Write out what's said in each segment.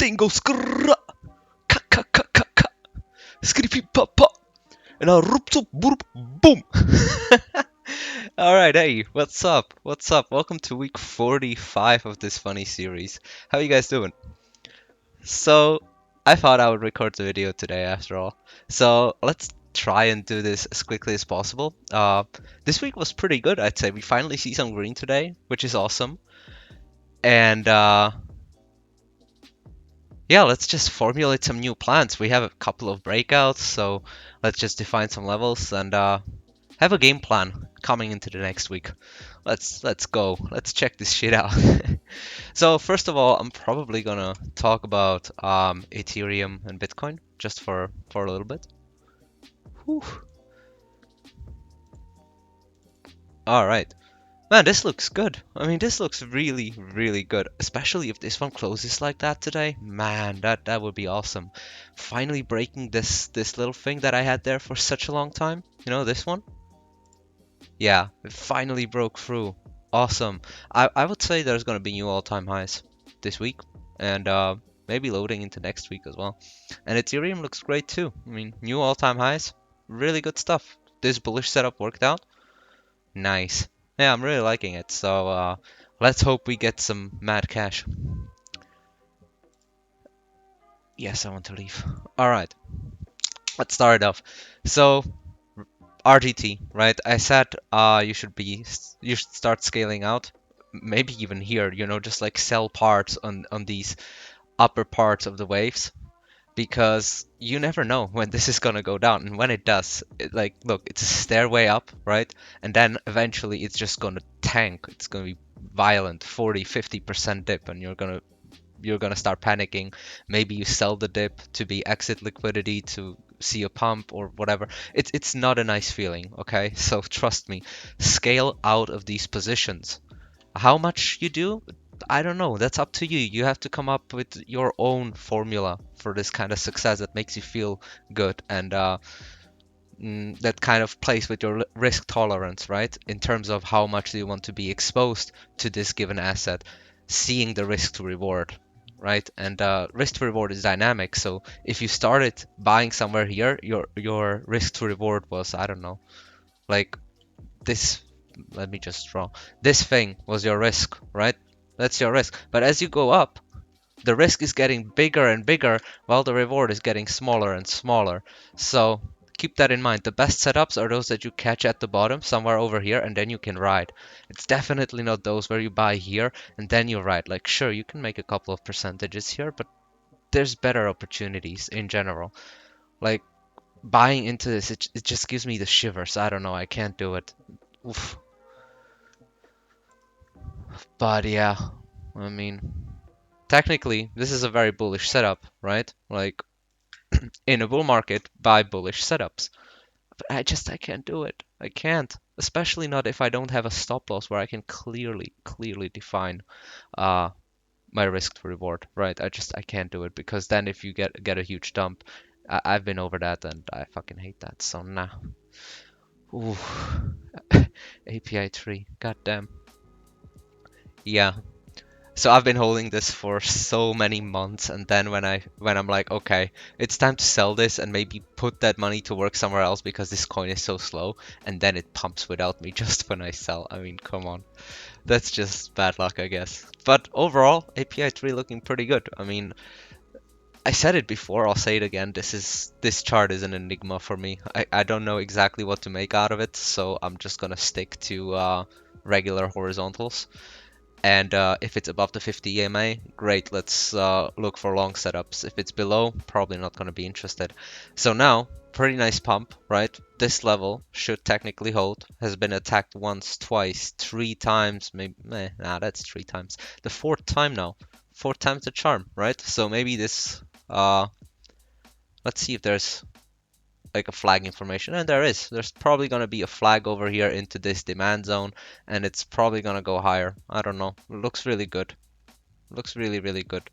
thing goes skrrrra, ka ka ka ka ka, skrippy pa pa, and I'll roop toop boop boom. Alright, hey, what's up? What's up? Welcome to week 45 of this funny series. How you guys doing? So, I thought I would record the video today after all. So, let's try and do this as quickly as possible. This week was pretty good, I'd say. We finally see some green today, which is awesome. And, yeah, let's just formulate some new plans. We have a couple of breakouts, so let's just define some levels and have a game plan coming into the next week. Let's go. Let's check this shit out. So first of all, I'm probably gonna talk about Ethereum and Bitcoin just for a little bit. Whew. All right. Man, this looks good. I mean, this looks really, really good. Especially if this one closes like that today. Man, that would be awesome. Finally breaking this little thing that I had there for such a long time. You know, this one? Yeah, it finally broke through. Awesome. I would say there's gonna be new all-time highs this week. And maybe loading into next week as well. And Ethereum looks great too. I mean, new all-time highs. Really good stuff. This bullish setup worked out. Nice. Yeah, I'm really liking it. So let's hope we get some mad cash. Yes, I want to leave. All right. Let's start it off. So RGT, right? I said you should start scaling out. Maybe even here, you know, just like sell parts on these upper parts of the waves, because you never know when this is gonna go down, and when it does, like, look, it's a stairway up, right? And then eventually it's just gonna tank. It's gonna be violent, 40-50% dip, and you're gonna start panicking. Maybe you sell the dip to be exit liquidity to see a pump or whatever. It's not a nice feeling, okay? So trust me, scale out of these positions. How much you do, I don't know. That's up to you. You have to come up with your own formula for this kind of success that makes you feel good, and that kind of plays with your risk tolerance, right? In terms of how much do you want to be exposed to this given asset, seeing the risk to reward, right? And risk to reward is dynamic. So if you started buying somewhere here, your risk to reward was, I don't know, like this. Let me just draw. This thing was your risk, right? That's your risk. But as you go up, the risk is getting bigger and bigger while the reward is getting smaller and smaller. So keep that in mind. The best setups are those that you catch at the bottom, somewhere over here, and then you can ride. It's definitely not those where you buy here and then you ride. Like, sure, you can make a couple of percentages here, but there's better opportunities in general. Like, buying into this, it just gives me the shivers. I don't know, I can't do it. Oof. But yeah, I mean, technically, this is a very bullish setup, right? Like, in a bull market, buy bullish setups. But I can't do it. I can't. Especially not if I don't have a stop loss where I can clearly define uh, my risk to reward, right? I can't do it, because then if you get a huge dump, I've been over that and I fucking hate that. So nah. Ooh. API 3. Goddamn. Yeah. So I've been holding this for so many months, and then when I'm like, okay, it's time to sell this and maybe put that money to work somewhere else because this coin is so slow, and then it pumps without me just when I sell. I mean, come on. That's just bad luck, I guess. But overall, API 3 looking pretty good. I mean, I said it before, I'll say it again. This chart is an enigma for me. I don't know exactly what to make out of it, so I'm just gonna stick to regular horizontals. And if it's above the 50 EMA, great, let's look for long setups. If it's below, probably not going to be interested. So now, pretty nice pump, right? This level should technically hold. Has been attacked once, twice, 3 times, maybe, nah, that's 3 times. The 4th time now. 4th time's the charm, right? So maybe this, let's see if there's like a flag information, and there is. There's probably going to be a flag over here into this demand zone, and it's probably going to go higher. I don't know. It looks really good. Looks really good.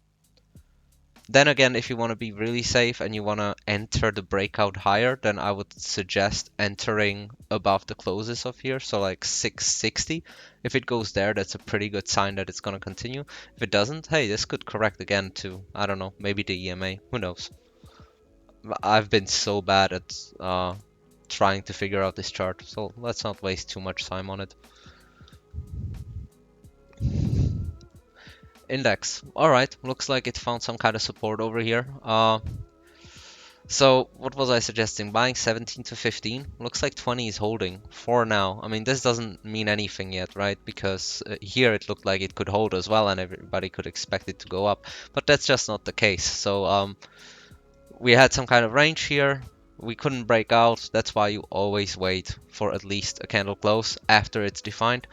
Then again, if you want to be really safe and you want to enter the breakout higher, then I would suggest entering above the closes of here, so like 660. If it goes there, that's a pretty good sign that it's going to continue. If it doesn't, hey, this could correct again to, I don't know, maybe the EMA, who knows. I've been so bad at trying to figure out this chart, so let's not waste too much time on it. Index. All right, looks like it found some kind of support over here. So what was I suggesting? Buying 17 to 15? Looks like 20 is holding for now. I mean, this doesn't mean anything yet, right? Because here it looked like it could hold as well and everybody could expect it to go up. But that's just not the case. So we had some kind of range here. We couldn't break out. That's why you always wait for at least a candle close after it's defined.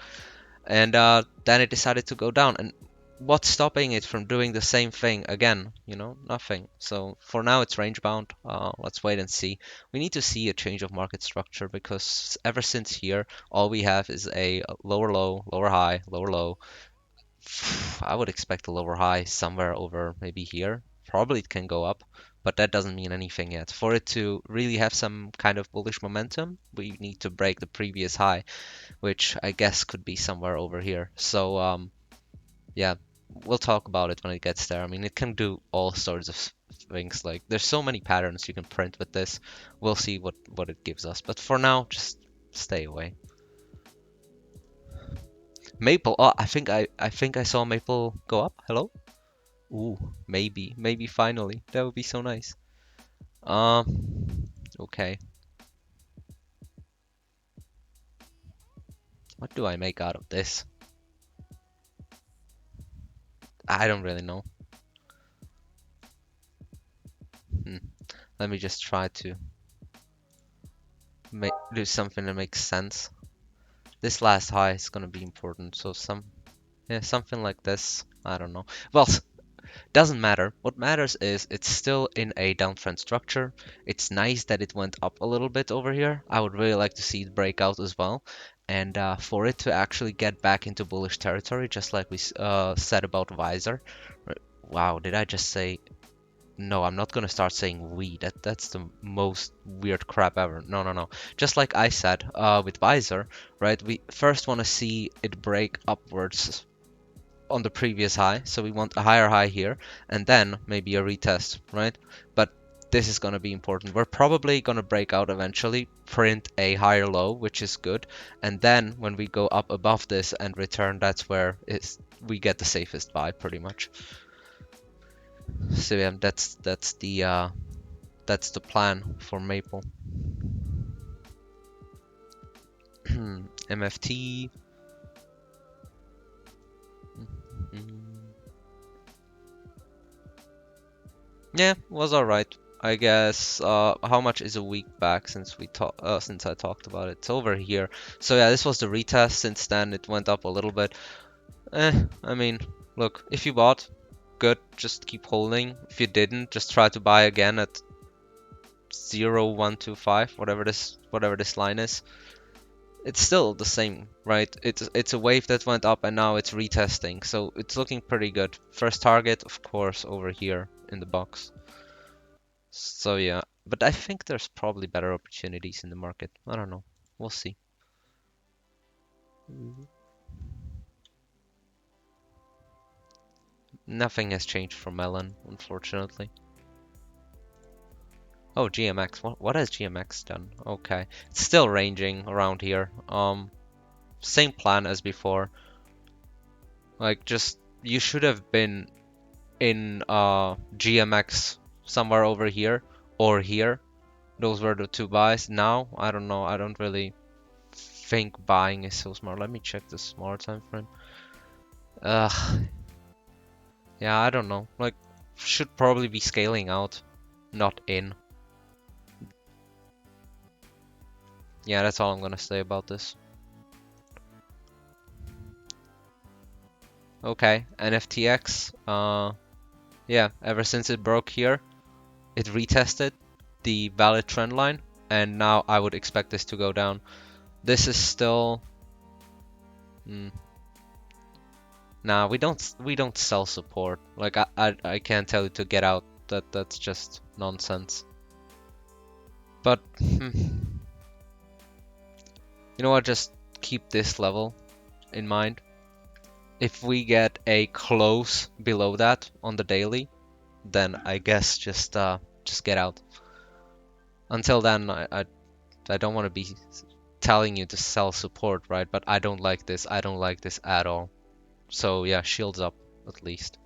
And then it decided to go down. And what's stopping it from doing the same thing again? You know, nothing. So for now it's range bound. Let's wait and see. We need to see a change of market structure because ever since here, all we have is a lower low, lower high, lower low. I would expect a lower high somewhere over maybe here. Probably it can go up, but that doesn't mean anything yet. For it to really have some kind of bullish momentum, we need to break the previous high, which I guess could be somewhere over here. So yeah, we'll talk about it when it gets there. I mean, it can do all sorts of things. Like, there's so many patterns you can print with this. We'll see what it gives us. But for now, just stay away. Maple. Oh, I think I saw Maple go up. Hello? Ooh, maybe finally. That would be so nice. Okay. What do I make out of this? I don't really know. Let me just try to do something that makes sense. This last high is gonna be important, so something like this. I don't know. Well, doesn't matter. What matters is it's still in a downtrend structure. It's nice that it went up a little bit over here. I would really like to see it break out as well. And for it to actually get back into bullish territory, just like we said about VISR. Wow, did I just say... No, I'm not gonna start saying we. That's the most weird crap ever. No. Just like I said with VISR, right? We first want to see it break upwards on the previous high, so we want a higher high here, and then maybe a retest, right? But this is gonna be important. We're probably gonna break out eventually, print a higher low, which is good, and then when we go up above this and return, that's where we get the safest buy, pretty much. So yeah, that's the plan for Maple. MFT. Yeah, was alright. I guess how much is a week back since I talked about it? It's over here. So yeah, this was the retest. Since then it went up a little bit. I mean, look, if you bought, good, just keep holding. If you didn't, just try to buy again at 0.125, whatever this line is. It's still the same, right? It's a wave that went up and now it's retesting, so it's looking pretty good. First target, of course, over here in the box. So yeah, but I think there's probably better opportunities in the market. I don't know. We'll see. Nothing has changed for Melon, unfortunately. Oh, GMX. What has GMX done? Okay. It's still ranging around here. Same plan as before. Like, just you should have been in GMX somewhere over here or here. Those were the two buys. Now, I don't know. I don't really think buying is so smart. Let me check the smart time frame. Yeah, I don't know. Like, should probably be scaling out, not in. Yeah, that's all I'm gonna say about this. Okay, NFTX. Yeah, ever since it broke here, it retested the valid trend line, and now I would expect this to go down. This is still... Nah, we don't sell support. Like, I can't tell you to get out That's just nonsense. But you know what? Just keep this level in mind. If we get a close below that on the daily, then I guess just get out. Until then, I don't want to be telling you to sell support, right? But I don't like this. I don't like this at all. So yeah, shields up at least.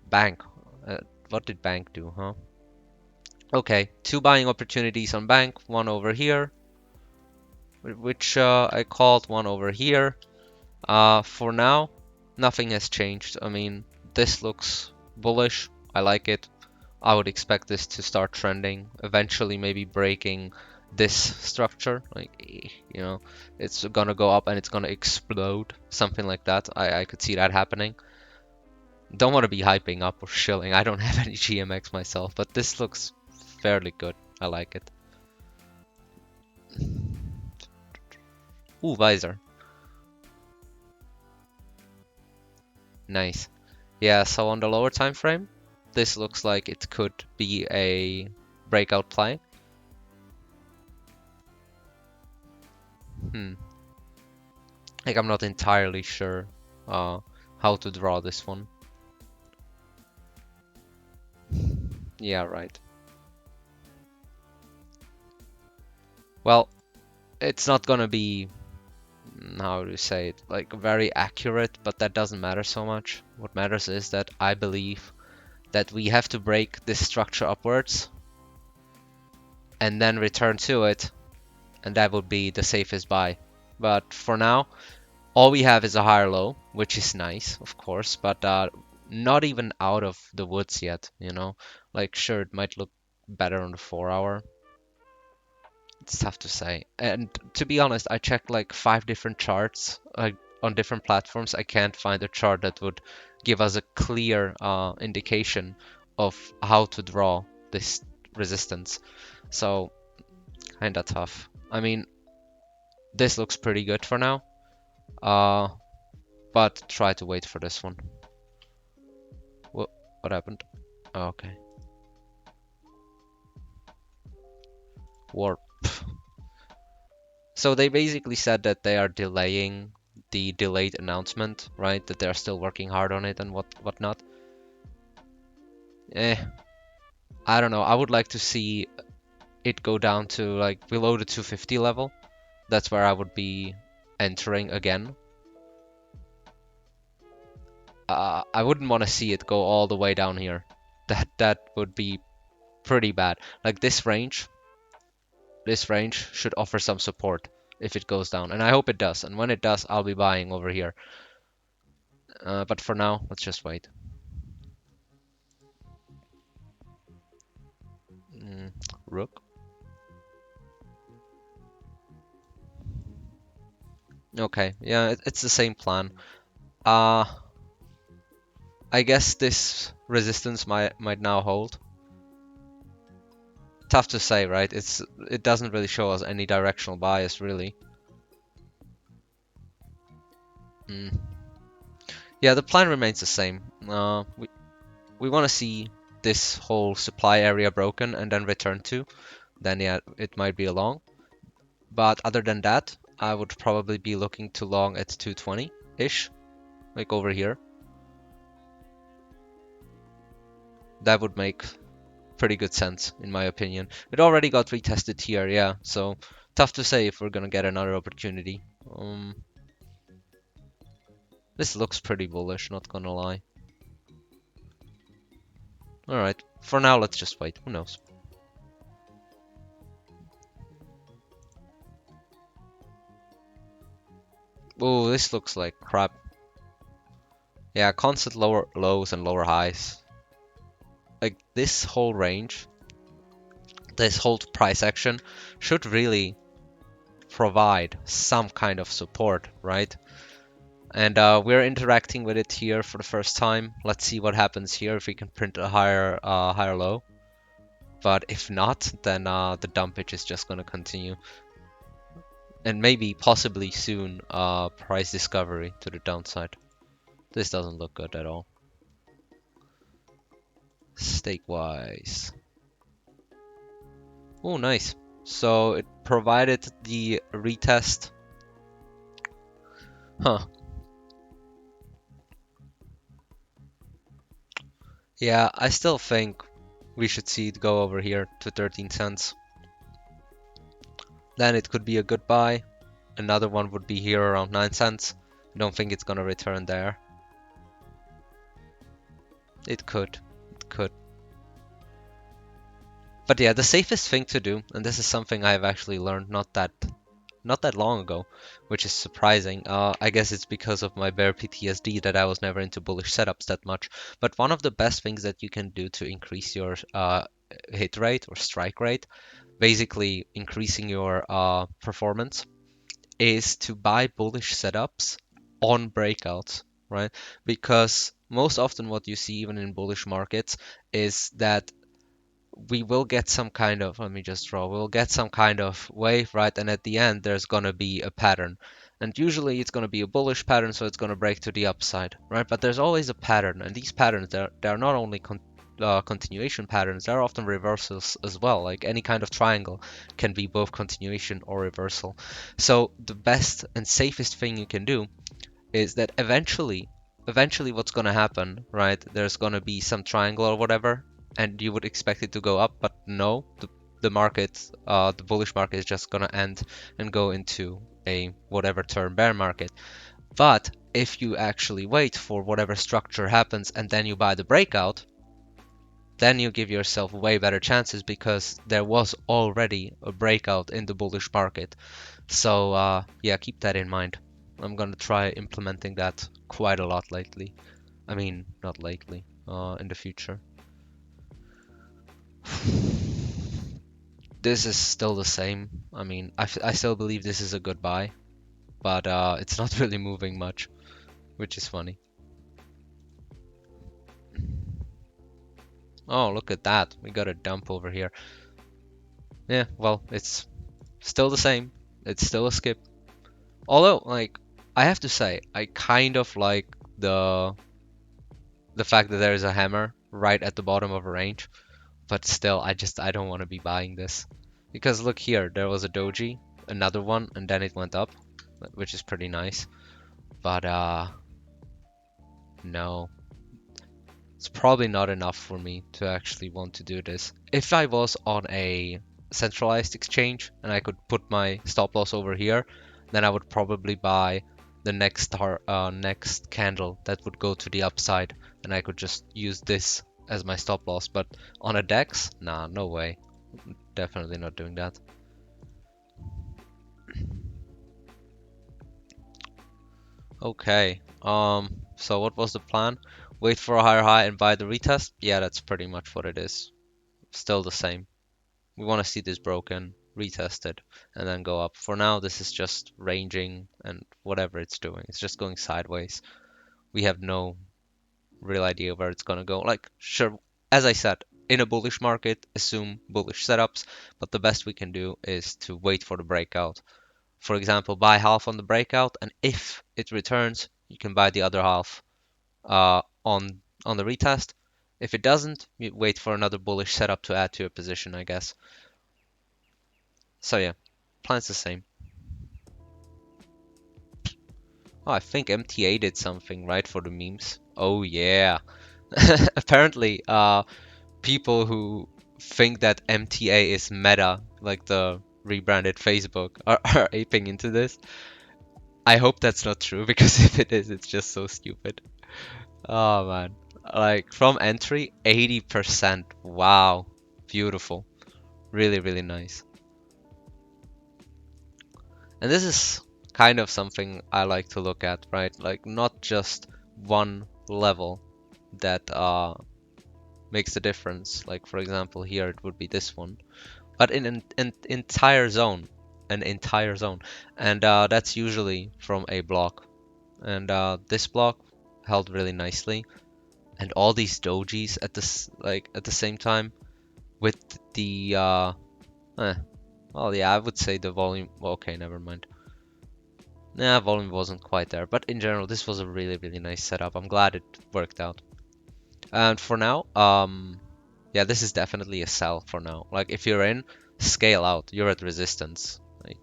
Bank. What did bank do, huh? Okay, 2 buying opportunities on bank. One over here, which I called, one over here. For now, nothing has changed. I mean, this looks bullish. I like it. I would expect this to start trending, eventually maybe breaking this structure. Like, you know, it's gonna go up and it's gonna explode, something like that. I could see that happening. Don't want to be hyping up or shilling. I don't have any GMX myself, but this looks fairly good. I like it. Ooh, VISR. Nice. Yeah, so on the lower time frame, this looks like it could be a breakout play. Like, I'm not entirely sure how to draw this one. Yeah, right. Well, it's not gonna be, how do you say it, like very accurate, but that doesn't matter so much. What matters is that I believe that we have to break this structure upwards and then return to it, and that would be the safest buy. But for now, all we have is a higher low, which is nice, of course, but not even out of the woods yet, you know? Like, sure, it might look better on the 4-hour. It's tough to say. And to be honest, I checked like 5 different charts on different platforms. I can't find a chart that would give us a clear indication of how to draw this resistance. So, kinda tough. I mean, this looks pretty good for now. But try to wait for this one. What happened? Oh, okay. Warp. So they basically said that they are delaying the delayed announcement, right? That they're still working hard on it and whatnot. I don't know. I would like to see it go down to like below the 250 level. That's where I would be entering again. I wouldn't want to see it go all the way down here. That would be pretty bad. Like this range should offer some support if it goes down, and I hope it does. And when it does, I'll be buying over here. But for now, let's just wait. Rook. Okay, yeah, it's the same plan. I guess this resistance might now hold. Tough to say, right? It doesn't really show us any directional bias, really. Yeah, the plan remains the same. We want to see this whole supply area broken and then return to. Then yeah, it might be a long. But other than that, I would probably be looking to long at 220-ish, like over here. That would make pretty good sense, in my opinion. It already got retested here, yeah, so tough to say if we're gonna get another opportunity. This looks pretty bullish, not gonna lie. Alright, for now, let's just wait. Who knows? Oh, this looks like crap. Yeah, constant lower lows and lower highs. Like, this whole range, this whole price action should really provide some kind of support, right? And we're interacting with it here for the first time. Let's see what happens here, if we can print a higher low. But if not, then the dumpage is just going to continue. And maybe, possibly soon, price discovery to the downside. This doesn't look good at all. stake-wise. Oh, nice. So it provided the retest. Huh. Yeah, I still think we should see it go over here to 13 cents. Then it could be a good buy. Another one would be here around 9 cents. I don't think it's gonna return there. It could. It could. But yeah, the safest thing to do, and this is something I've actually learned not that long ago, which is surprising. I guess it's because of my bear PTSD that I was never into bullish setups that much. But one of the best things that you can do to increase your hit rate or strike rate, basically increasing your performance, is to buy bullish setups on breakouts, right? Because most often what you see even in bullish markets is that we will get some kind of, let me just draw, we'll get some kind of wave, right? And at the end, there's going to be a pattern. And usually it's going to be a bullish pattern, so it's going to break to the upside, right? But there's always a pattern. And these patterns, they're not only continuation patterns, they're often reversals as well. Like any kind of triangle can be both continuation or reversal. So the best and safest thing you can do is that eventually what's going to happen, right? There's going to be some triangle or whatever, and you would expect it to go up, but no, the market, the bullish market is just going to end and go into a whatever term bear market. But if you actually wait for whatever structure happens and then you buy the breakout, then you give yourself way better chances because there was already a breakout in the bullish market. So yeah, keep that in mind. I'm gonna try implementing that quite a lot lately. I mean, not lately, in the future. This is still the same. I mean, I still believe this is a good buy, but it's not really moving much, which is funny. Oh, look at that. We got a dump over here. Yeah, well, it's still the same. It's still a skip. Although, like, I have to say, I kind of like the fact that there is a hammer right at the bottom of a range. But still, I don't want to be buying this. Because look here, there was a doji, another one, and then it went up, which is pretty nice. But no. It's probably not enough for me to actually want to do this. If I was on a centralized exchange and I could put my stop loss over here, then I would probably buy the next candle that would go to the upside, and I could just use this as my stop loss. But on a DEX, nah, no way. Definitely not doing that. Okay. So what was the plan? Wait for a higher high and buy the retest? Yeah, that's pretty much what it is. Still the same. We want to see this broken, retested, and then go up. For now, this is just ranging and whatever it's doing. It's just going sideways. We have no real idea where it's going to go. Like, sure, as I said, in a bullish market, assume bullish setups, but the best we can do is to wait for the breakout. For example, buy half on the breakout, and if it returns, you can buy the other half on the retest. If it doesn't, you wait for another bullish setup to add to your position, I guess. So yeah, plan's the same. Oh, I think MTA did something, right, for the memes. Oh yeah. Apparently, people who think that MTA is meta, like the rebranded Facebook, are aping into this. I hope that's not true, because if it is, it's just so stupid. Oh man. Like, from entry, 80%. Wow. Beautiful. Really, really nice. And this is kind of something I like to look at, right? Like, not just one level that makes the difference. Like, for example, here it would be this one, but in an entire zone, and that's usually from a block. And this block held really nicely, and all these dojis at this at the same time with the well, yeah, I would say the volume. Well, okay, never mind. Nah, volume wasn't quite there, but in general, this was a really, really nice setup. I'm glad it worked out. And for now, Yeah, this is definitely a sell for now. Like if you're in, scale out. You're at resistance. Like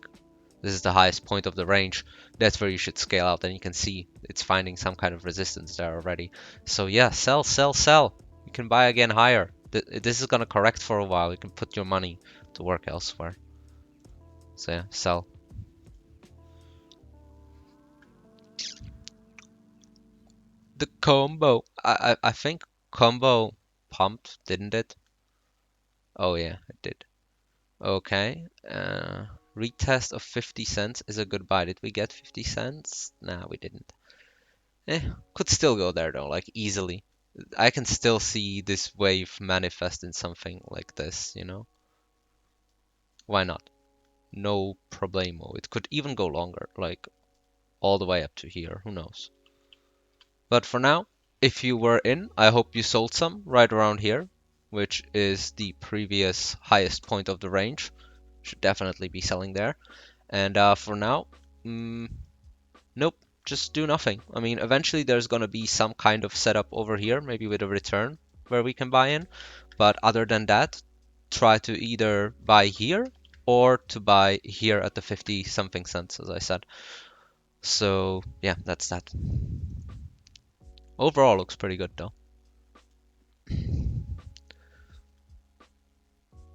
this is the highest point of the range. That's where you should scale out. And you can see it's finding some kind of resistance there already. So yeah, sell, sell, sell. You can buy again higher. This is gonna correct for a while. You can put your money to work elsewhere. So yeah, sell. The combo. I think combo pumped, didn't it? Oh yeah, it did. Okay. Retest of 50 cents is a good buy. Did we get 50 cents? Nah, we didn't. Could still go there though, like easily. I can still see this wave manifest in something like this, you know? Why not? No problemo. It could even go longer, like all the way up to here. Who knows? But for now, if you were in, I hope you sold some right around here, which is the previous highest point of the range. Should definitely be selling there. And for now, nope, just do nothing. I mean, eventually there's going to be some kind of setup over here, maybe with a return where we can buy in. But other than that, try to either buy here or to buy here at the 50 something cents, as I said. So yeah, that's that. Overall looks pretty good though.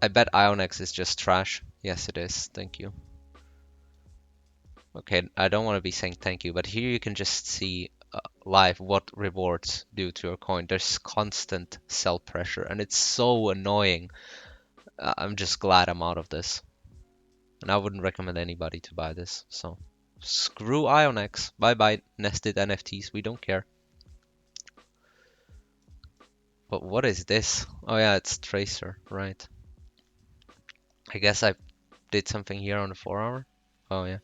I bet IONX is just trash. Yes, it is. Thank you. Okay, I don't want to be saying thank you, but here you can just see live what rewards do to your coin. There's constant sell pressure, and it's so annoying. I'm just glad I'm out of this. And I wouldn't recommend anybody to buy this. So screw IONX. Bye bye nested NFTs. We don't care. But what is this? Oh yeah, it's Tracer, right. I guess I did something here on the 4-hour. Oh yeah.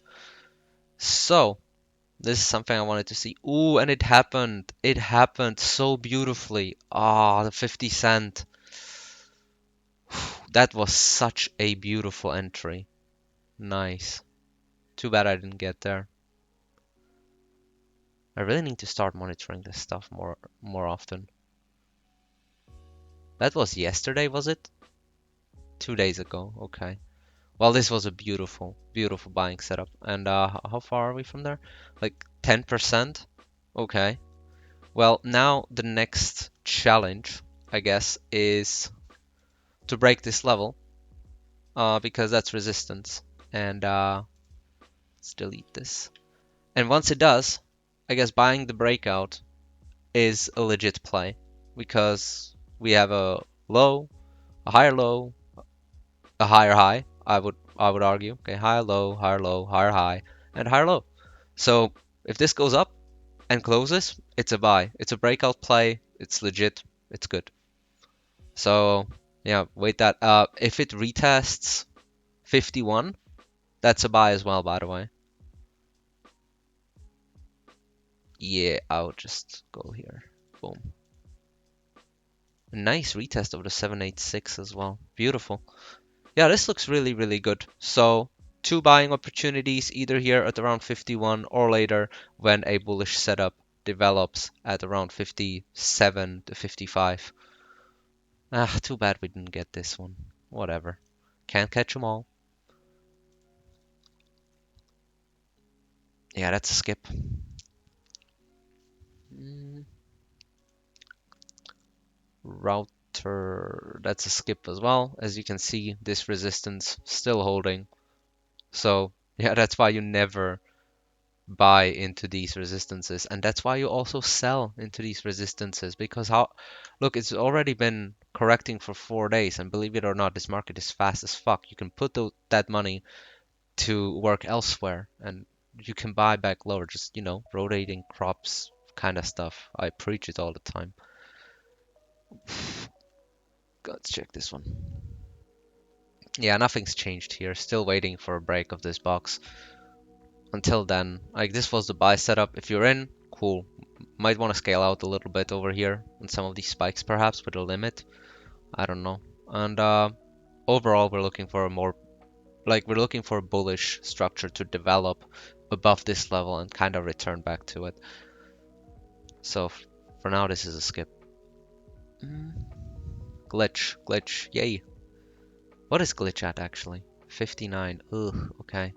So this is something I wanted to see. Ooh, and it happened. It happened so beautifully. Ah, the 50 cent. That was such a beautiful entry. Nice. Too bad I didn't get there. I really need to start monitoring this stuff more often. That was yesterday, was it? 2 days ago. Okay. Well, this was a beautiful, beautiful buying setup. And how far are we from there? Like 10%? Okay. Well, now the next challenge, I guess, is to break this level. Because that's resistance. And let's delete this. And once it does, I guess buying the breakout is a legit play because we have a low, a higher low, a higher high. I would argue. Okay, higher low, higher high, and higher low. So if this goes up and closes, it's a buy. It's a breakout play. It's legit. It's good. So yeah, wait that. If it retests 51, that's a buy as well, by the way. Yeah, I'll just go here. Boom. A nice retest of the 786 as well. Beautiful. Yeah, this looks really, really good. So two buying opportunities either here at around 51 or later when a bullish setup develops at around 57 to 55. Ah, too bad we didn't get this one. Whatever. Can't catch them all. Yeah, that's a skip. Router, that's a skip as well. As you can see, this resistance still holding. So yeah, that's why you never buy into these resistances, and that's why you also sell into these resistances, because look, it's already been correcting for 4 days, and believe it or not, this market is fast as fuck. You can put that money to work elsewhere, and you can buy back lower, just, rotating crops kind of stuff. I preach it all the time. Let's check this one. Yeah, nothing's changed here. Still waiting for a break of this box. Until then, like, this was the buy setup. If you're in, cool. Might want to scale out a little bit over here on some of these spikes, perhaps with a limit. I don't know. And overall, we're looking for we're looking for a bullish structure to develop above this level and kind of return back to it. So for now, this is a skip. Glitch, yay. What is glitch at actually? 59, ugh, okay.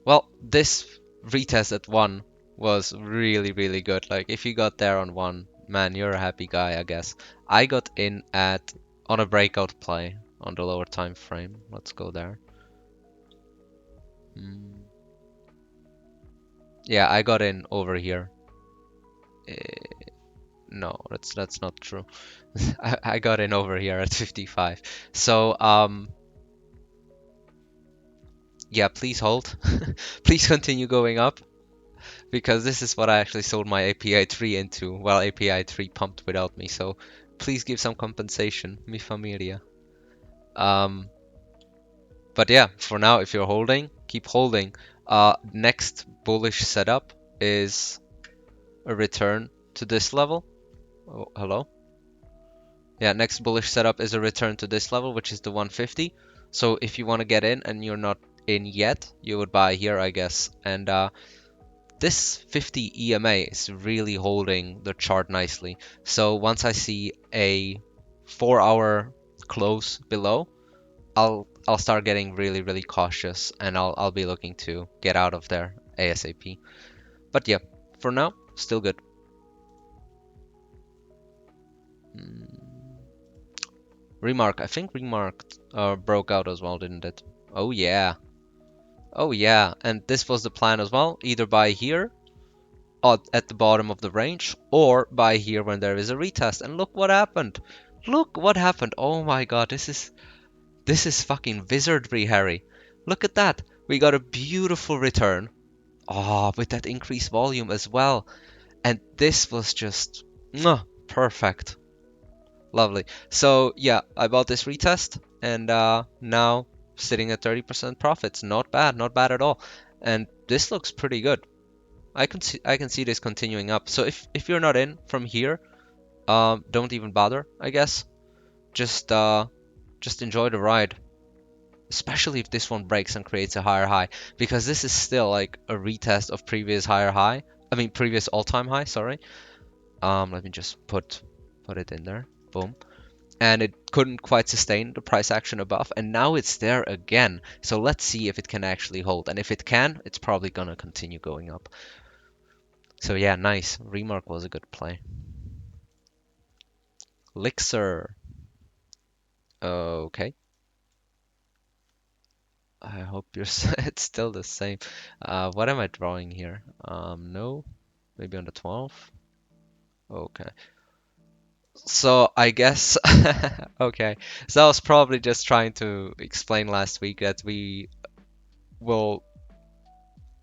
Well, this retest at 1 was really good. Like, if you got there on 1, man, you're a happy guy, I guess. I got in on a breakout play on the lower time frame. Let's go there. Yeah, I got in over here. No, that's not true. I got in over here at 55. So, yeah, please hold. Please continue going up, because this is what I actually sold my API 3 into. Well, API 3 pumped without me, so please give some compensation, mi familia. But yeah, for now, if you're holding, keep holding. Next bullish setup is a return to this level. Oh, hello? Yeah, next bullish setup is a return to this level, which is the 150. So if you want to get in and you're not in yet, you would buy here, I guess. And this 50 EMA is really holding the chart nicely. So once I see a 4-hour close below, I'll start getting really cautious, and I'll be looking to get out of there ASAP. But yeah, for now, still good. Remark, I think Remark broke out as well, didn't it? Oh yeah. Oh yeah, and this was the plan as well. Either buy here at the bottom of the range, or buy here when there is a retest. And look what happened. Look what happened. Oh my god, this is fucking wizardry, Harry. Look at that. We got a beautiful return. Oh, with that increased volume as well. And this was just perfect. Lovely. So yeah, I bought this retest, and now sitting at 30% profits. Not bad, not bad at all. And this looks pretty good. I can see this continuing up. So if you're not in from here, don't even bother, I guess. Just enjoy the ride. Especially if this one breaks and creates a higher high, because this is still like a retest of previous higher high. I mean previous all-time high, sorry. Let me just put it in there. Boom. And it couldn't quite sustain the price action above, and now it's there again. So let's see if it can actually hold, and if it can, it's probably gonna continue going up. So yeah, nice. Remark was a good play. Elixir. Okay. I hope you're it's still the same. What am I drawing here? No. Maybe on the 12th? Okay. So I guess okay. So I was probably just trying to explain last week that we will.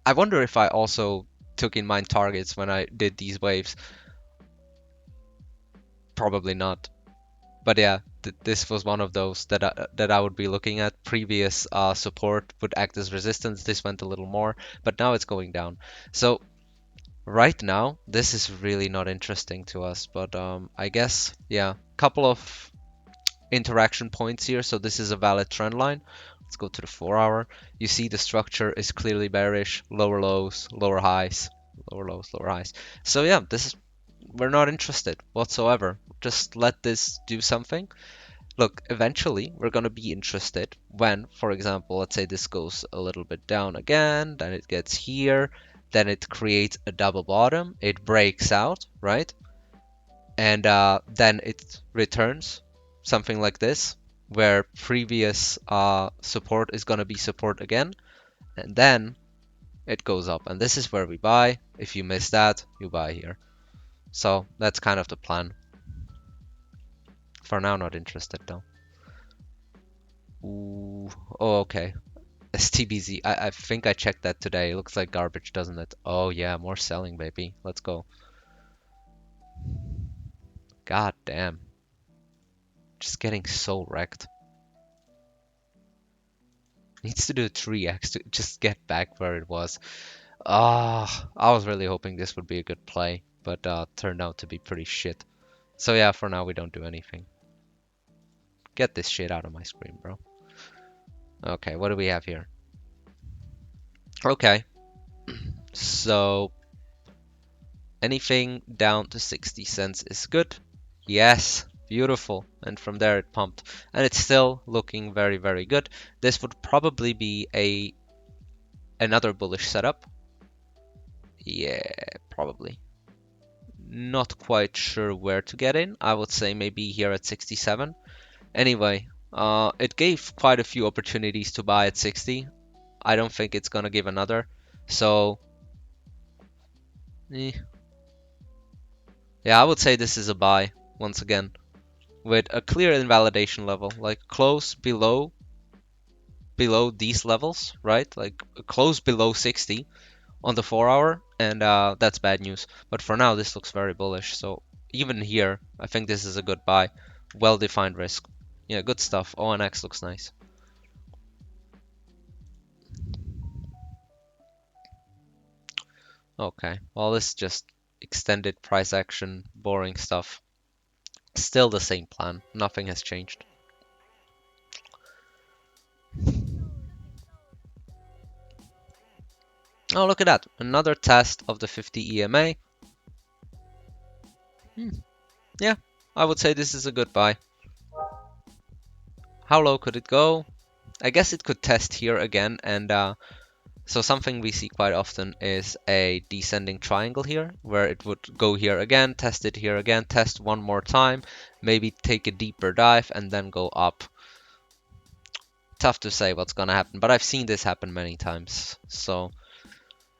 I wonder if I also took in mind targets when I did these waves. Probably not. But yeah, this was one of those that I would be looking at. Previous support would act as resistance. This went a little more, but now it's going down. So right now, this is really not interesting to us. But I guess, yeah, couple of interaction points here. So this is a valid trend line. Let's go to the 4-hour. You see the structure is clearly bearish. Lower lows, lower highs, lower lows, lower highs. So yeah, we're not interested whatsoever. Just let this do something. Look, eventually we're going to be interested when, for example, let's say this goes a little bit down again, then it gets here, then it creates a double bottom, it breaks out, right? And then it returns something like this, where previous support is going to be support again, and then it goes up. And this is where we buy. If you miss that, you buy here. So that's kind of the plan. For now, not interested though. Ooh, oh, okay. STBZ. I think I checked that today. It looks like garbage, doesn't it? Oh yeah, more selling, baby. Let's go. God damn. Just getting so wrecked. Needs to do 3x to just get back where it was. Ah, I was really hoping this would be a good play, but turned out to be pretty shit. So yeah, for now we don't do anything. Get this shit out of my screen, bro. Okay, what do we have here? Okay. So anything down to 60 cents is good. Yes, Beautiful. And from there it pumped. And it's still looking very, very good. This would probably be another bullish setup. Yeah, probably. Not quite sure where to get in. I would say maybe here at 67. Anyway, it gave quite a few opportunities to buy at 60. I don't think it's gonna give another. So, eh. Yeah, I would say this is a buy once again with a clear invalidation level, like close below these levels, right? Like close below 60 on the 4 hour, and that's bad news. But for now, this looks very bullish. So even here, I think this is a good buy. Well-defined risk. Yeah, good stuff. ONX looks nice. Okay, well, this is just extended price action, boring stuff. Still the same plan. Nothing has changed. Oh, look at that. Another test of the 50 EMA. Yeah, I would say this is a good buy. How low could it go? I guess it could test here again, and so something we see quite often is a descending triangle here, where it would go here again, test it here again, test one more time, maybe take a deeper dive, and then go up. Tough to say what's gonna happen, but I've seen this happen many times. So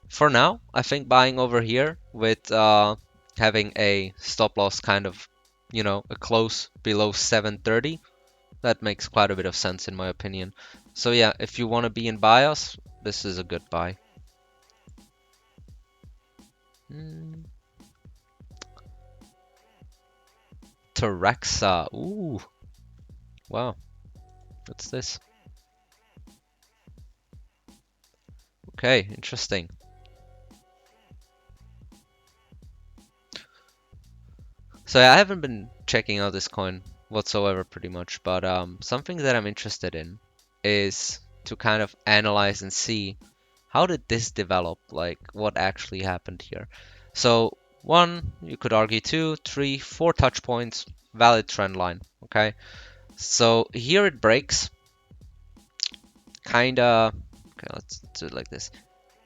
for now, I think buying over here with having a stop loss kind of, a close below 730, that makes quite a bit of sense in my opinion. So yeah, if you want to be in bias, this is a good buy. Terexa. Ooh. Wow. What's this? Okay, interesting. So yeah, I haven't been checking out this coin whatsoever pretty much, but something that I'm interested in is to kind of analyze and see how did this develop, like what actually happened here. So one, you could argue two, three, four touch points, valid trend line, okay? So here it breaks, kinda, okay, let's do it like this.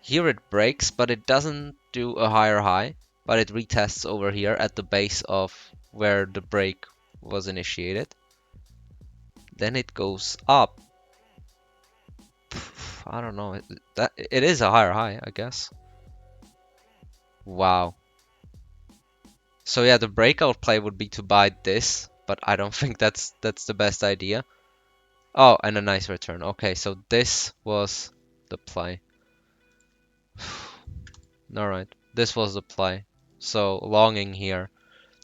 Here it breaks, but it doesn't do a higher high, but it retests over here at the base of where the break was initiated. Then it goes up. I don't know. It is a higher high, I guess. Wow. So yeah, the breakout play would be to buy this, but I don't think that's the best idea. Oh, and a nice return. Okay, so this was the play. All right, this was the play. So longing here.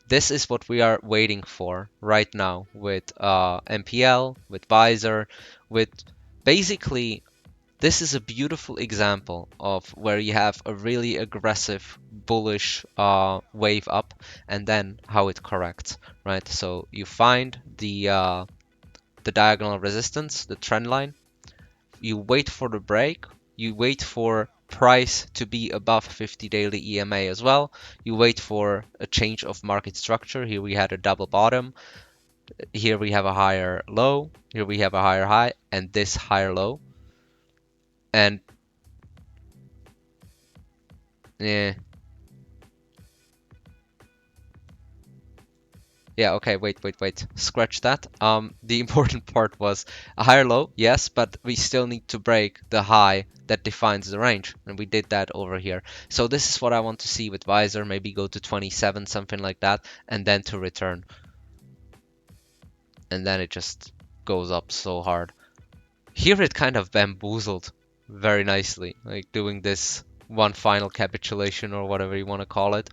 This is what we are waiting for right now with MPL, with VISR, with basically this is a beautiful example of where you have a really aggressive bullish wave up and then how it corrects, right? So you find the diagonal resistance, the trend line, you wait for the break, you wait for price to be above 50 daily EMA as well. You wait for a change of market structure. Here we had a double bottom. Here we have a higher low. Here we have a higher high and this higher low. And yeah, yeah, okay, wait. Scratch that. The important part was a higher low, yes, but we still need to break the high that defines the range, and we did that over here. So this is what I want to see with VISR, maybe go to 27, something like that, and then to return. And then it just goes up so hard. Here it kind of bamboozled very nicely, like doing this one final capitulation or whatever you want to call it.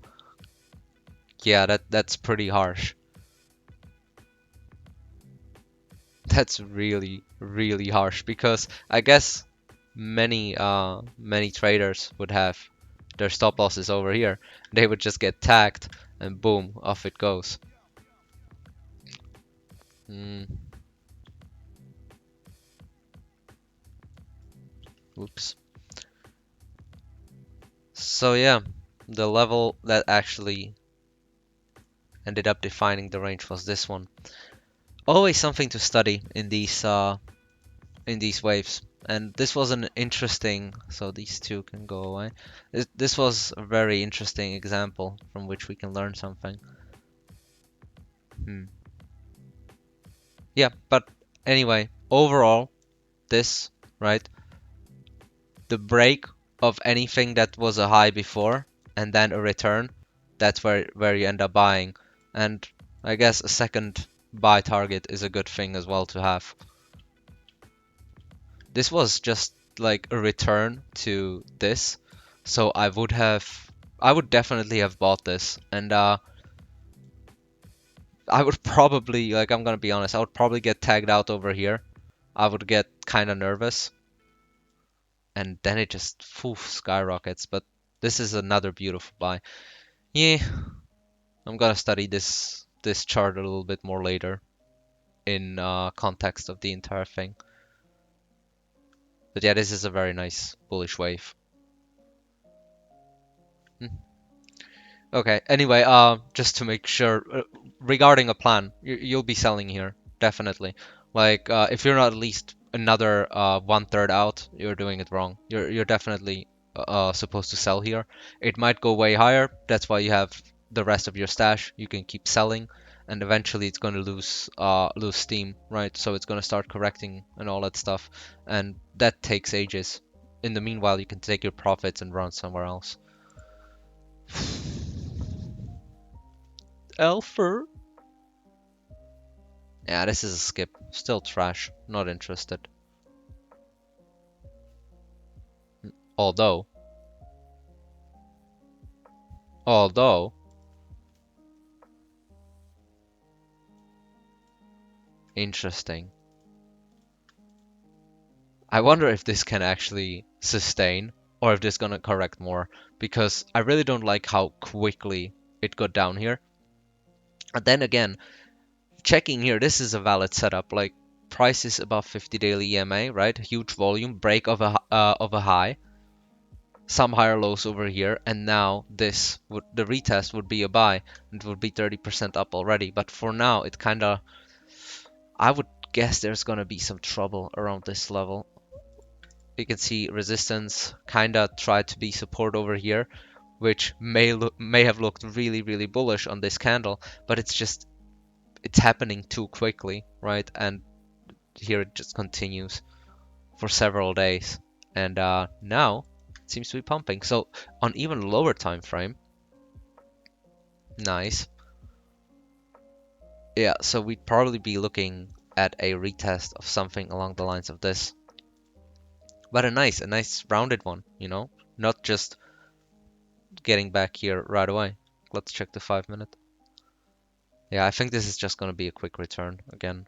Yeah, that's pretty harsh. That's really, really harsh because I guess many traders would have their stop losses over here. They would just get tagged and boom, off it goes. Mm, oops. So yeah, the level that actually ended up defining the range was this one. Always something to study in these waves. And this was an interesting, so these two can go away. This was a very interesting example from which we can learn something. Yeah, but anyway, overall, this, right? The break of anything that was a high before and then a return, that's where you end up buying. And I guess a second buy target is a good thing as well to have. This was just like a return to this, so I would definitely have bought this, and I would probably, like, I'm gonna be honest, I would probably get tagged out over here. I would get kind of nervous, and then it just skyrockets. But this is another beautiful buy. Yeah, I'm gonna study this chart a little bit more later in context of the entire thing. But yeah, this is a very nice bullish wave. Okay, anyway, just to make sure, regarding a plan, you'll be selling here, definitely. Like, if you're not at least another 1/3 out, you're doing it wrong. You're definitely supposed to sell here. It might go way higher, that's why you have the rest of your stash. You can keep selling, and eventually it's going to lose steam, right? So it's going to start correcting and all that stuff, and that takes ages. In the meanwhile, you can take your profits and run somewhere else. ALPHR. Yeah, this is a skip. Still trash. Not interested. Although, interesting. I wonder if this can actually sustain or if this is gonna correct more, because I really don't like how quickly it got down here. And then again, checking here, this is a valid setup. Like, price is above 50 daily EMA, right? Huge volume, break of a high, some higher lows over here, and now the retest would be a buy, and it would be 30% up already. But for now, it kind of, I would guess there's gonna be some trouble around this level. You can see resistance kind of tried to be support over here, which may have looked really bullish on this candle, but it's happening too quickly, right? And here it just continues for several days, and now it seems to be pumping. So on even lower time frame, nice. Yeah, so we'd probably be looking at a retest of something along the lines of this, but a nice rounded one, you know, not just getting back here right away. Let's check the 5-minute. Yeah, I think this is just gonna be a quick return again.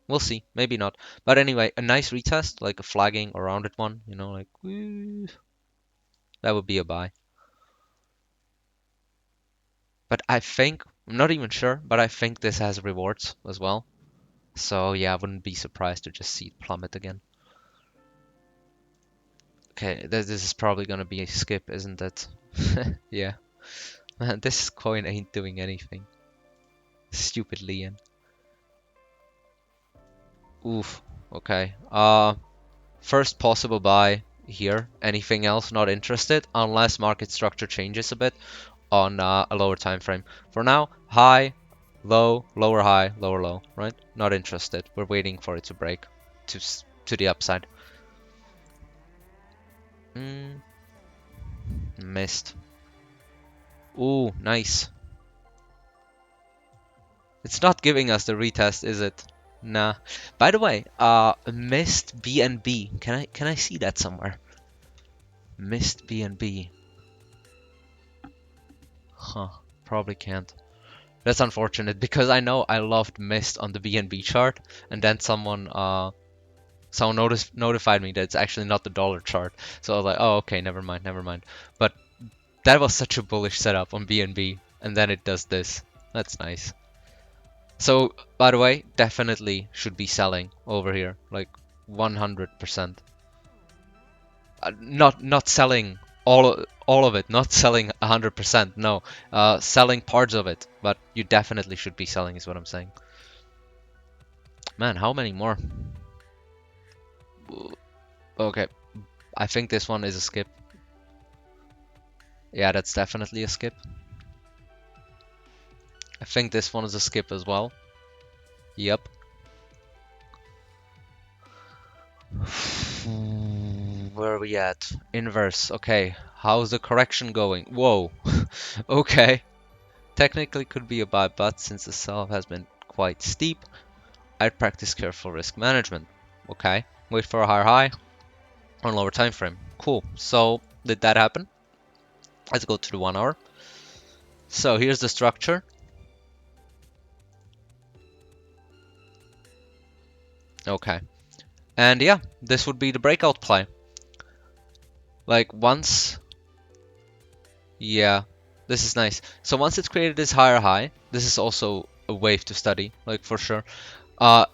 We'll see, maybe not. But anyway, a nice retest, like a flagging or rounded one, you know, like, woo, that would be a buy. But I think, I'm not even sure, but I think this has rewards as well. So yeah, I wouldn't be surprised to just see it plummet again. Okay, this is probably gonna be a skip, isn't it? Yeah. Man, this coin ain't doing anything. Stupid LIEN. Oof. Okay. First possible buy here. Anything else? Not interested, unless market structure changes a bit on a lower time frame. For now, high, low, lower high, lower low. Right? Not interested. We're waiting for it to break to the upside. Missed. Ooh, nice. It's not giving us the retest, is it? Nah. By the way, missed BNB. Can I see that somewhere? Missed BNB. Huh. Probably can't. That's unfortunate because I know I loved missed on the BNB chart, and then someone notified me that it's actually not the dollar chart. So I was like, oh, okay, never mind. But that was such a bullish setup on BNB, and then it does this. That's nice. So, by the way, definitely should be selling over here, like 100%. Not selling all of it, not selling 100%. No, selling parts of it, but you definitely should be selling, is what I'm saying. Man, how many more? Okay, I think this one is a skip. Yeah, that's definitely a skip. I think this one is a skip as well. Yep. Where are we at? Inverse. Okay. How's the correction going? Whoa. Okay. Technically could be a buy, but since the sell has been quite steep, I'd practice careful risk management. Okay. Wait for a higher high on lower time frame. Cool. So did that happen? Let's go to the 1 hour. So here's the structure. Okay. And yeah, this would be the breakout play. Like once, yeah, this is nice. So once it's created this higher high, this is also a wave to study, like for sure.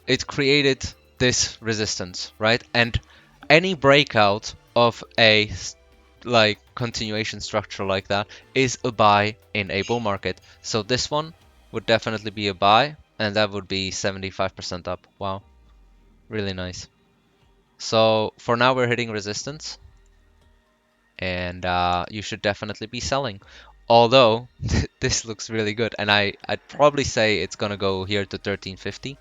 It created this resistance, right? And any breakout of a like continuation structure like that is a buy in a bull market. So this one would definitely be a buy, and that would be 75% up. Wow, really nice. So for now we're hitting resistance, and you should definitely be selling. Although this looks really good, and I'd probably say it's gonna go here to 1350.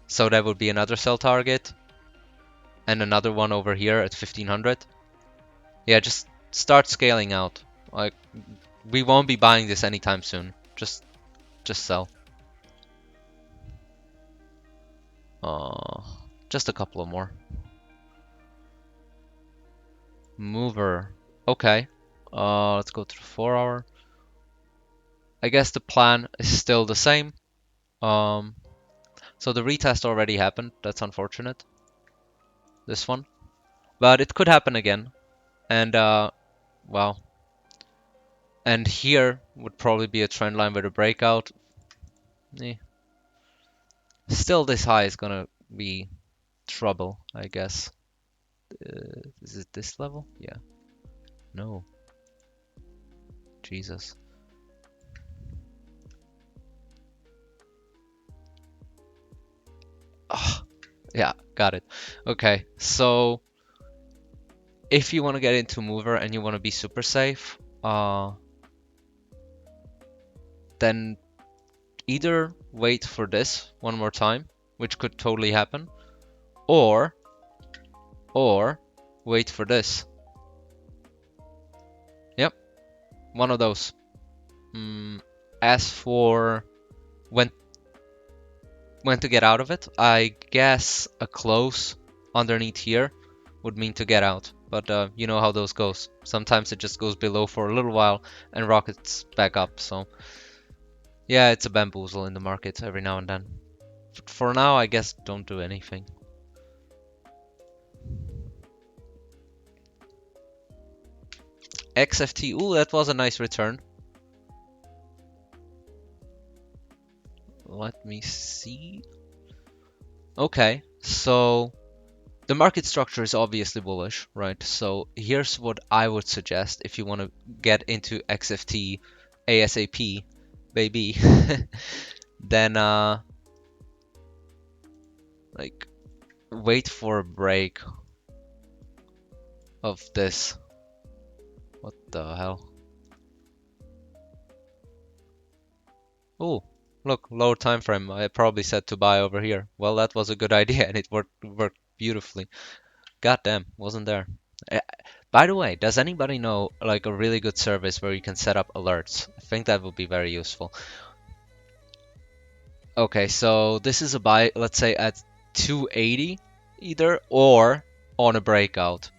So that would be another sell target, and another one over here at 1500. Yeah, just start scaling out. Like we won't be buying this anytime soon. Just sell. Just a couple of more. MOVR. Okay. Let's go to the 4 hour. I guess the plan is still the same. So the retest already happened. That's unfortunate. This one. But it could happen again. And well. And here would probably be a trend line with a breakout. Still this high is gonna be trouble, I guess. Is it this level? Yeah. No. Jesus. Oh, yeah, got it. Okay, so if you want to get into mover and you want to be super safe, then either wait for this one more time, which could totally happen, or wait for this. Yep, one of those. As for when to get out of it, I guess a close underneath here would mean to get out. But you know how those goes. Sometimes it just goes below for a little while and rockets back up. So yeah, it's a bamboozle in the market every now and then. But for now, I guess don't do anything. XFT, ooh, that was a nice return. Let me see. Okay, so the market structure is obviously bullish, right? So here's what I would suggest if you want to get into XFT ASAP, baby. Then like wait for a break of this. What the hell? Oh, look, lower time frame. I probably said to buy over here. Well, that was a good idea, and it worked beautifully. God damn, wasn't there? By the way, does anybody know like a really good service where you can set up alerts? I think that would be very useful. Okay, so this is a buy, let's say at 280 either, or on a breakout.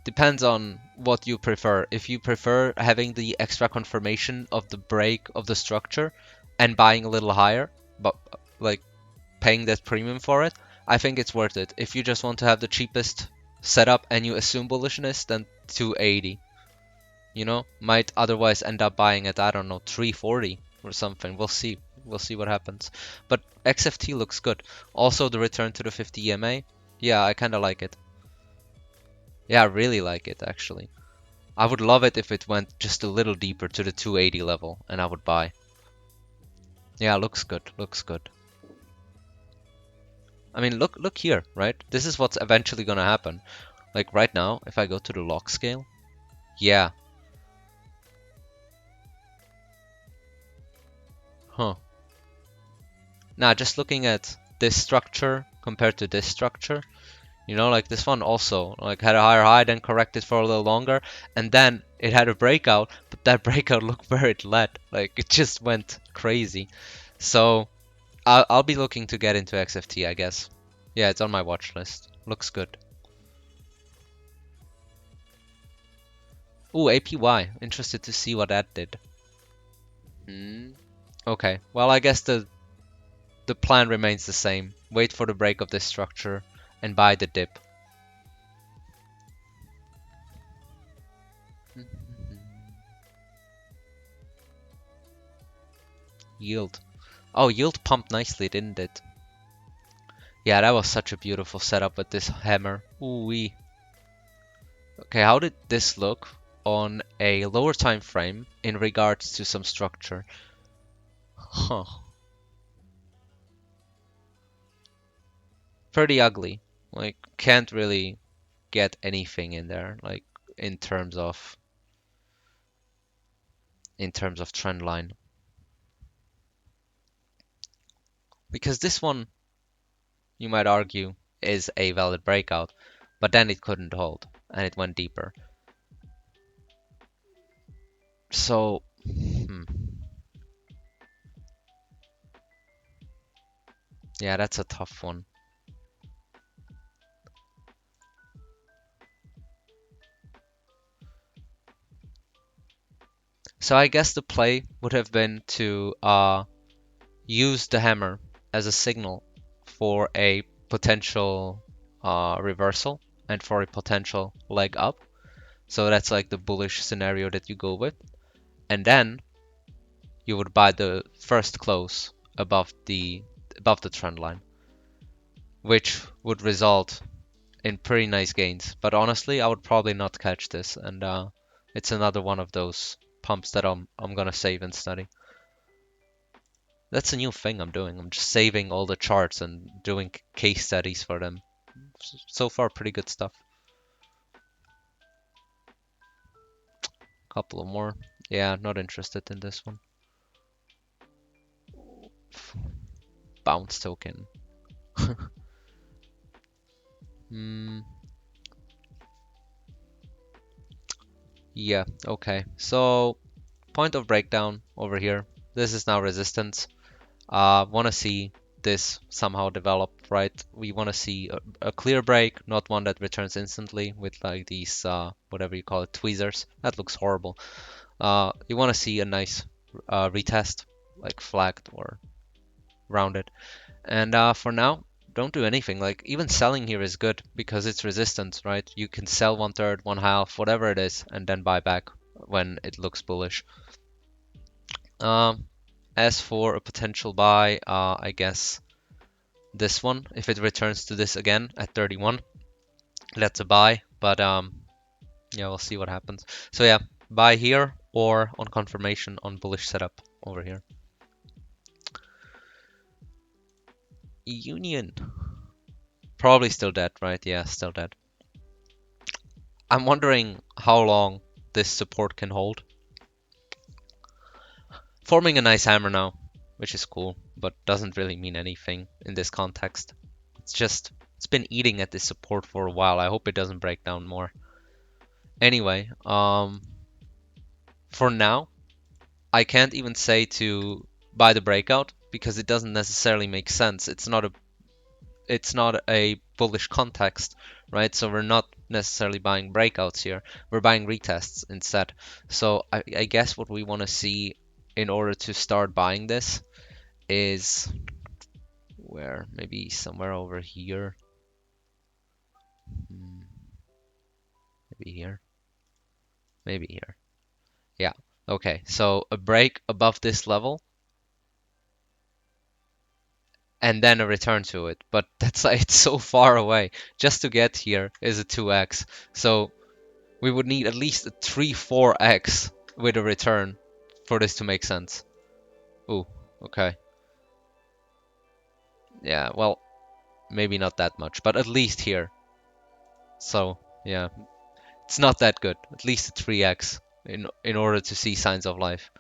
Depends on what you prefer. If you prefer having the extra confirmation of the break of the structure and buying a little higher, but like paying that premium for it, I think it's worth it. If you just want to have the cheapest setup and you assume bullishness, then 280. You know, might otherwise end up buying at, I don't know, 340 or something. We'll see. We'll see what happens. But XFT looks good. Also, the return to the 50 EMA. Yeah, I kind of like it. Yeah, I really like it actually. I would love it if it went just a little deeper to the 280 level and I would buy. Yeah, looks good, looks good. I mean, look here, right? This is what's eventually gonna happen. Like right now, if I go to the log scale, yeah. Huh. Now, just looking at this structure compared to this structure, you know, like this one also like had a higher high, then corrected for a little longer, and then it had a breakout, but that breakout, look where it led. Like it just went crazy. So I'll be looking to get into XFT, I guess. Yeah, it's on my watch list. Looks good. Ooh, APY. Interested to see what that did. Okay, well I guess the plan remains the same. Wait for the break of this structure and buy the dip. Yield. Oh, yield pumped nicely, didn't it? Yeah, that was such a beautiful setup with this hammer. Ooh wee. Okay, how did this look on a lower time frame in regards to some structure? Huh. Pretty ugly. Like, can't really get anything in there, like in terms of trend line. Because this one, you might argue, is a valid breakout, but then it couldn't hold and it went deeper. So, yeah, that's a tough one. So I guess the play would have been to use the hammer as a signal for a potential reversal and for a potential leg up. So that's like the bullish scenario that you go with. And then you would buy the first close above the trend line, which would result in pretty nice gains. But honestly, I would probably not catch this, and it's another one of those pumps that I'm gonna save and study. That's a new thing I'm doing. I'm just saving all the charts and doing case studies for them. So far, pretty good stuff. Couple of more. Yeah, not interested in this one. Bounce token. Yeah, okay. So, point of breakdown over here. This is now resistance. Want to see this somehow develop, right? We want to see a clear break, not one that returns instantly with like these, whatever you call it, tweezers. That looks horrible. You want to see a nice retest, like flagged or rounded. And for now, don't do anything. Like even selling here is good because it's resistance, right? You can sell 1/3, 1/2, whatever it is, and then buy back when it looks bullish. As for a potential buy, I guess this one, if it returns to this again at 31, that's a buy. But yeah, we'll see what happens. So yeah, buy here or on confirmation on bullish setup over here. Union. Probably still dead, right? Yeah, still dead. I'm wondering how long this support can hold. Forming a nice hammer now, which is cool, but doesn't really mean anything in this context. It's been eating at this support for a while. I hope it doesn't break down more. Anyway, for now, I can't even say to buy the breakout because it doesn't necessarily make sense. It's not a bullish context, right? So we're not necessarily buying breakouts here. We're buying retests instead. So I guess what we want to see in order to start buying this is where maybe somewhere over here. Maybe here. Maybe here. Yeah. Okay. So a break above this level and then a return to it. But that's like it's so far away. Just to get here is a 2x. So we would need at least a 3-4x with a return for this to make sense. Ooh, okay. Yeah, well, maybe not that much, but at least here. So, yeah, it's not that good. At least a 3x in order to see signs of life.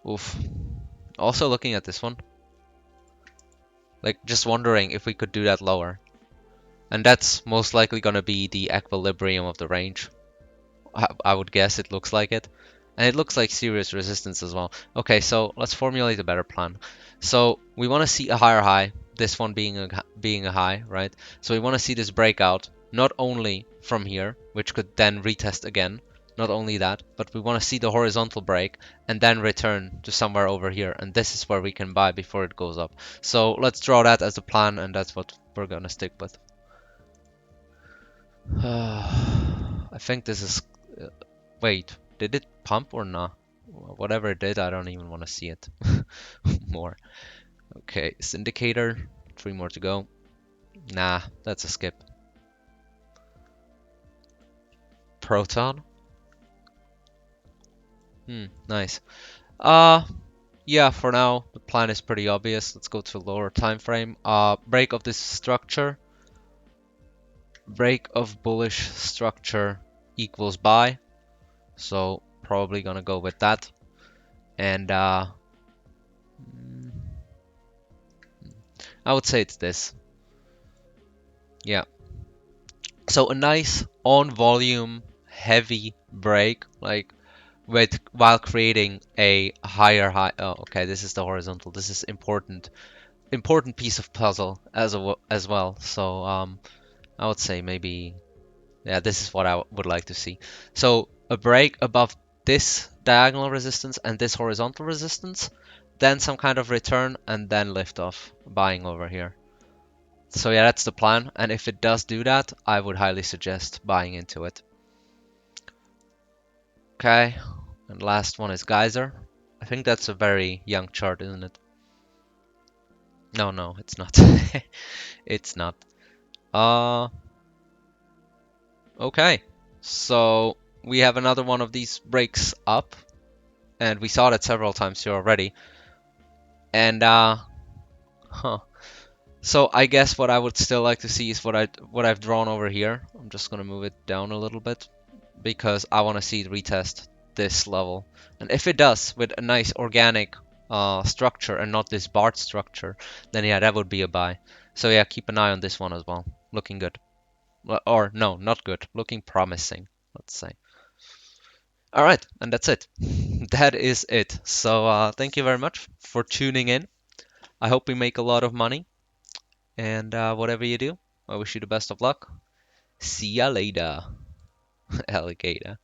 Oof. Also looking at this one, like just wondering if we could do that lower. And that's most likely going to be the equilibrium of the range. I would guess it looks like it. And it looks like serious resistance as well. Okay, so let's formulate a better plan. So we want to see a higher high, this one being a high, right? So we want to see this breakout, not only from here, which could then retest again, not only that, but we want to see the horizontal break and then return to somewhere over here. And this is where we can buy before it goes up. So let's draw that as a plan, and that's what we're going to stick with. I think this is... wait, did it pump or not? Whatever it did, I don't even want to see it more. Okay, syndicator, 3 more to go. Nah, that's a skip. Proton. Nice. Yeah, for now, the plan is pretty obvious. Let's go to a lower time frame. Break of this structure. Break of bullish structure equals buy. So probably gonna go with that. And I would say it's this. Yeah. So a nice on volume heavy break, like while creating a higher high. Oh, okay, this is the horizontal. This is important piece of puzzle as well. So I would say maybe, yeah, this is what I would like to see. So a break above this diagonal resistance and this horizontal resistance, then some kind of return, and then lift off, buying over here. So yeah, that's the plan. And if it does do that, I would highly suggest buying into it. Okay, and last one is GYSR. I think that's a very young chart, isn't it? No, it's not. It's not. Okay. So we have another one of these breaks up, and we saw that several times here already. And so I guess what I would still like to see is what I've drawn over here. I'm just gonna move it down a little bit because I want to see it retest this level. And if it does with a nice organic structure and not this BART structure, then yeah, that would be a buy. So yeah, keep an eye on this one as well. Looking good. Or no, not good. Looking promising, let's say. All right, and that's it. That is it. So thank you very much for tuning in. I hope we make a lot of money. And whatever you do, I wish you the best of luck. See ya later, alligator.